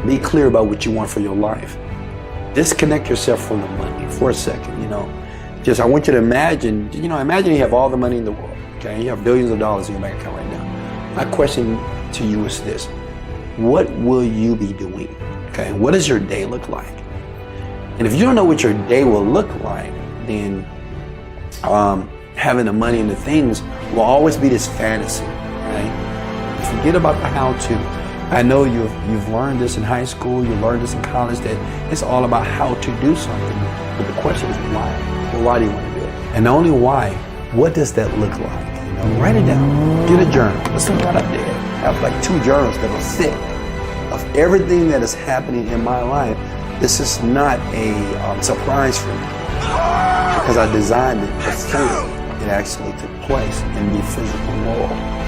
Be clear about what you want for your life. Disconnect yourself from the money for a second, Just, I want you to imagine, imagine you have all the money in the world, okay? You have billions of dollars in your bank account right now. My question to you is this: what will you be doing? Okay, what does your day look like? And if you don't know what your day will look like, then having the money and the things will always be this fantasy, right? Forget about the how-to. I know you've learned this in high school, you learned this in college, that it's all about how to do something. But the question is why? Well, why do you want to do it? And not only why, what does that look like? Write it down. Get a journal. Let's look right up there. I have like 2 journals that are thick of everything that is happening in my life. This is not a surprise for me, because I designed it before it actually took place in the physical world.